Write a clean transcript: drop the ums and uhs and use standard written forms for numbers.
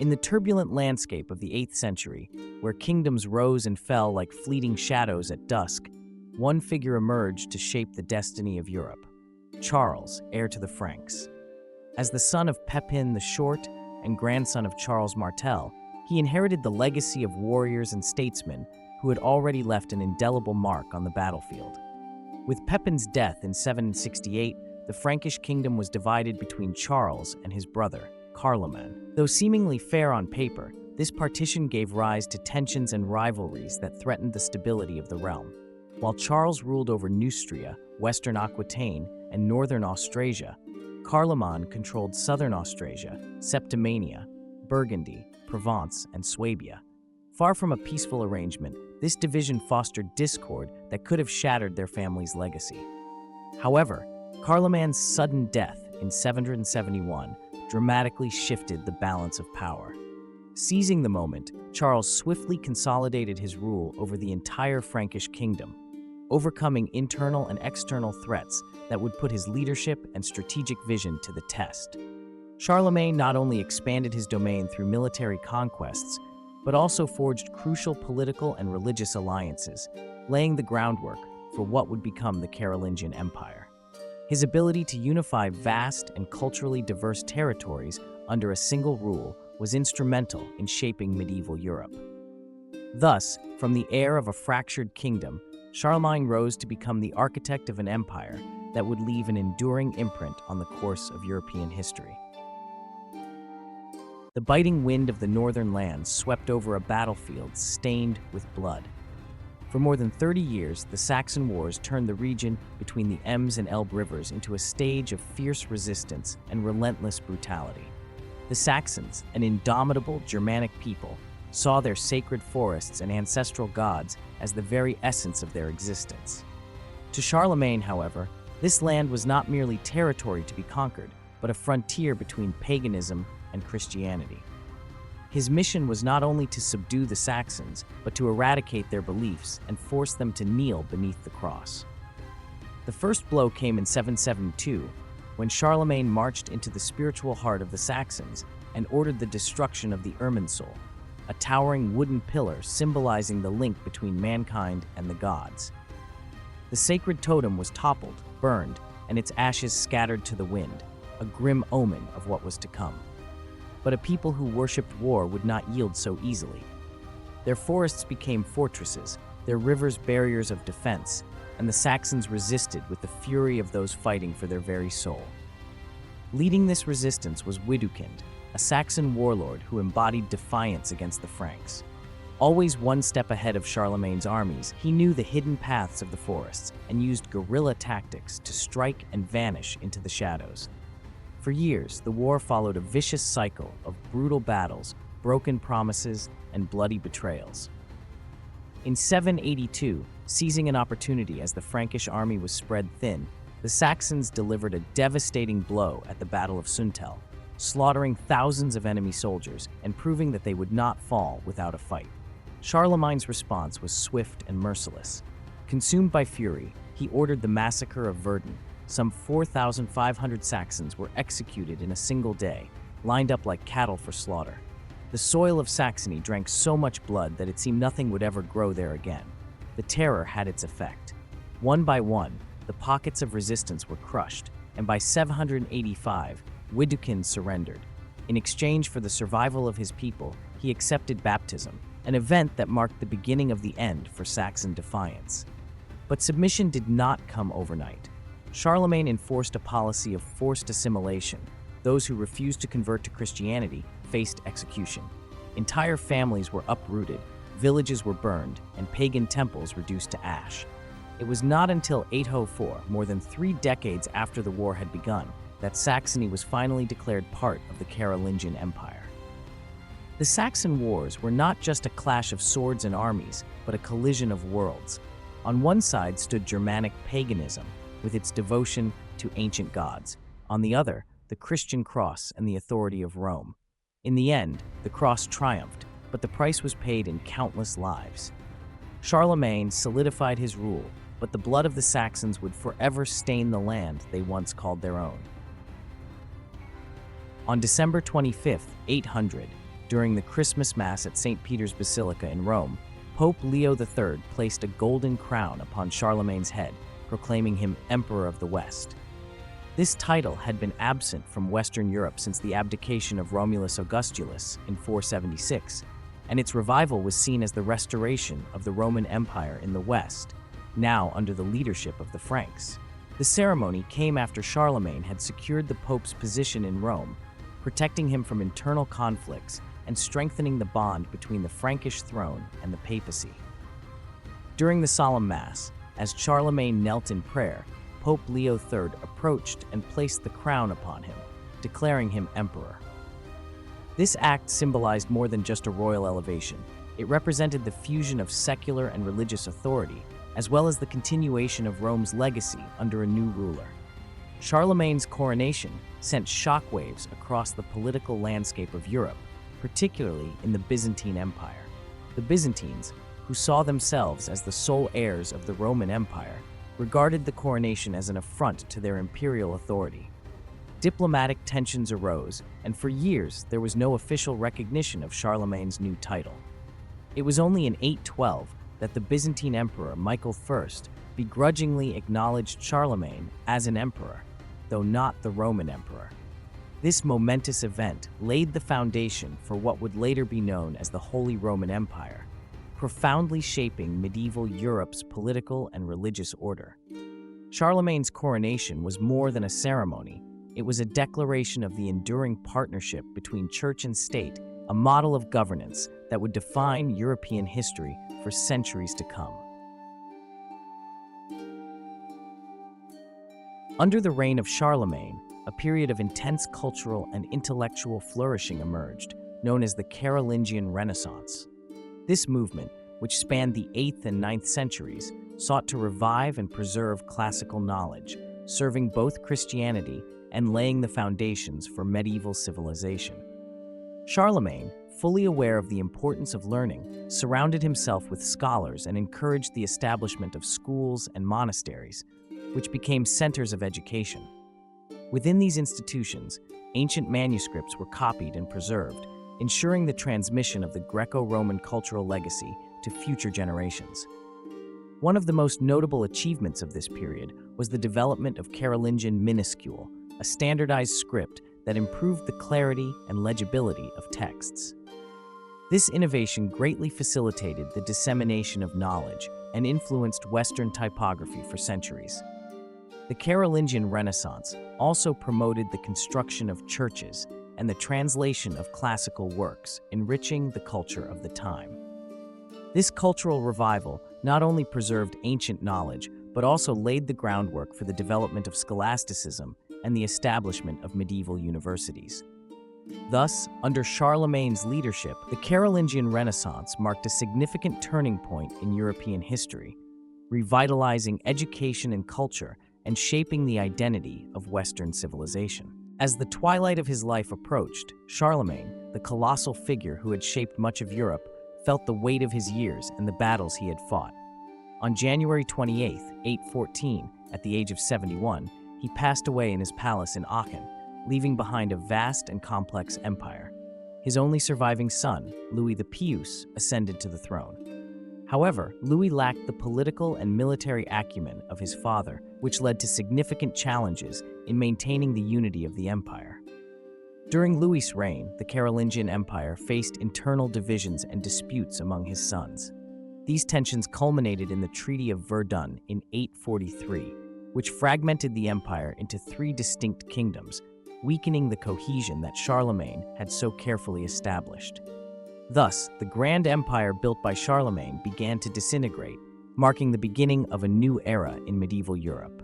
In the turbulent landscape of the 8th century, where kingdoms rose and fell like fleeting shadows at dusk, one figure emerged to shape the destiny of Europe: Charles, heir to the Franks. As the son of Pepin the Short and grandson of Charles Martel, he inherited the legacy of warriors and statesmen who had already left an indelible mark on the battlefield. With Pepin's death in 768, the Frankish kingdom was divided between Charles and his brother, Charlemagne. Though seemingly fair on paper, this partition gave rise to tensions and rivalries that threatened the stability of the realm. While Charles ruled over Neustria, western Aquitaine, and northern Austrasia, Charlemagne controlled southern Austrasia, Septimania, Burgundy, Provence, and Swabia. Far from a peaceful arrangement, this division fostered discord that could have shattered their family's legacy. However, Charlemagne's sudden death in 771 dramatically shifted the balance of power. Seizing the moment, Charles swiftly consolidated his rule over the entire Frankish kingdom, overcoming internal and external threats that would put his leadership and strategic vision to the test. Charlemagne not only expanded his domain through military conquests, but also forged crucial political and religious alliances, laying the groundwork for what would become the Carolingian Empire. His ability to unify vast and culturally diverse territories under a single rule was instrumental in shaping medieval Europe. Thus, from the heir of a fractured kingdom, Charlemagne rose to become the architect of an empire that would leave an enduring imprint on the course of European history. The biting wind of the northern lands swept over a battlefield stained with blood. For more than 30 years, the Saxon Wars turned the region between the Ems and Elbe rivers into a stage of fierce resistance and relentless brutality. The Saxons, an indomitable Germanic people, saw their sacred forests and ancestral gods as the very essence of their existence. To Charlemagne, however, this land was not merely territory to be conquered, but a frontier between paganism and Christianity. His mission was not only to subdue the Saxons, but to eradicate their beliefs and force them to kneel beneath the cross. The first blow came in 772, when Charlemagne marched into the spiritual heart of the Saxons and ordered the destruction of the Irminsul, a towering wooden pillar symbolizing the link between mankind and the gods. The sacred totem was toppled, burned, and its ashes scattered to the wind, a grim omen of what was to come. But a people who worshipped war would not yield so easily. Their forests became fortresses, their rivers barriers of defense, and the Saxons resisted with the fury of those fighting for their very soul. Leading this resistance was Widukind, a Saxon warlord who embodied defiance against the Franks. Always one step ahead of Charlemagne's armies, he knew the hidden paths of the forests and used guerrilla tactics to strike and vanish into the shadows. For years, the war followed a vicious cycle of brutal battles, broken promises, and bloody betrayals. In 782, seizing an opportunity as the Frankish army was spread thin, the Saxons delivered a devastating blow at the Battle of Suntel, slaughtering thousands of enemy soldiers and proving that they would not fall without a fight. Charlemagne's response was swift and merciless. Consumed by fury, he ordered the massacre of Verdun. Some 4,500 Saxons were executed in a single day, lined up like cattle for slaughter. The soil of Saxony drank so much blood that it seemed nothing would ever grow there again. The terror had its effect. One by one, the pockets of resistance were crushed, and by 785, Widukind surrendered. In exchange for the survival of his people, he accepted baptism, an event that marked the beginning of the end for Saxon defiance. But submission did not come overnight. Charlemagne enforced a policy of forced assimilation. Those who refused to convert to Christianity faced execution. Entire families were uprooted, villages were burned, and pagan temples reduced to ash. It was not until 804, more than 3 decades after the war had begun, that Saxony was finally declared part of the Carolingian Empire. The Saxon Wars were not just a clash of swords and armies, but a collision of worlds. On one side stood Germanic paganism, with its devotion to ancient gods. On the other, the Christian cross and the authority of Rome. In the end, the cross triumphed, but the price was paid in countless lives. Charlemagne solidified his rule, but the blood of the Saxons would forever stain the land they once called their own. On December 25, 800, during the Christmas Mass at St. Peter's Basilica in Rome, Pope Leo III placed a golden crown upon Charlemagne's head, proclaiming him Emperor of the West. This title had been absent from Western Europe since the abdication of Romulus Augustulus in 476, and its revival was seen as the restoration of the Roman Empire in the West, now under the leadership of the Franks. The ceremony came after Charlemagne had secured the Pope's position in Rome, protecting him from internal conflicts and strengthening the bond between the Frankish throne and the papacy. During the solemn Mass, as Charlemagne knelt in prayer, Pope Leo III approached and placed the crown upon him, declaring him emperor. This act symbolized more than just a royal elevation. It represented the fusion of secular and religious authority, as well as the continuation of Rome's legacy under a new ruler. Charlemagne's coronation sent shockwaves across the political landscape of Europe, particularly in the Byzantine Empire. The Byzantines, who saw themselves as the sole heirs of the Roman Empire, regarded the coronation as an affront to their imperial authority. Diplomatic tensions arose, and for years there was no official recognition of Charlemagne's new title. It was only in 812 that the Byzantine Emperor Michael I begrudgingly acknowledged Charlemagne as an emperor, though not the Roman emperor. This momentous event laid the foundation for what would later be known as the Holy Roman Empire, profoundly shaping medieval Europe's political and religious order. Charlemagne's coronation was more than a ceremony. It was a declaration of the enduring partnership between church and state, a model of governance that would define European history for centuries to come. Under the reign of Charlemagne, a period of intense cultural and intellectual flourishing emerged, known as the Carolingian Renaissance. This movement, which spanned the 8th and 9th centuries, sought to revive and preserve classical knowledge, serving both Christianity and laying the foundations for medieval civilization. Charlemagne, fully aware of the importance of learning, surrounded himself with scholars and encouraged the establishment of schools and monasteries, which became centers of education. Within these institutions, ancient manuscripts were copied and preserved, ensuring the transmission of the Greco-Roman cultural legacy to future generations. One of the most notable achievements of this period was the development of Carolingian minuscule, a standardized script that improved the clarity and legibility of texts. This innovation greatly facilitated the dissemination of knowledge and influenced Western typography for centuries. The Carolingian Renaissance also promoted the construction of churches and the translation of classical works, enriching the culture of the time. This cultural revival not only preserved ancient knowledge, but also laid the groundwork for the development of scholasticism and the establishment of medieval universities. Thus, under Charlemagne's leadership, the Carolingian Renaissance marked a significant turning point in European history, revitalizing education and culture and shaping the identity of Western civilization. As the twilight of his life approached, Charlemagne, the colossal figure who had shaped much of Europe, felt the weight of his years and the battles he had fought. On January 28, 814, at the age of 71, he passed away in his palace in Aachen, leaving behind a vast and complex empire. His only surviving son, Louis the Pious, ascended to the throne. However, Louis lacked the political and military acumen of his father, which led to significant challenges in maintaining the unity of the empire. During Louis's reign, the Carolingian Empire faced internal divisions and disputes among his sons. These tensions culminated in the Treaty of Verdun in 843, which fragmented the empire into 3 distinct kingdoms, weakening the cohesion that Charlemagne had so carefully established. Thus, the grand empire built by Charlemagne began to disintegrate, marking the beginning of a new era in medieval Europe.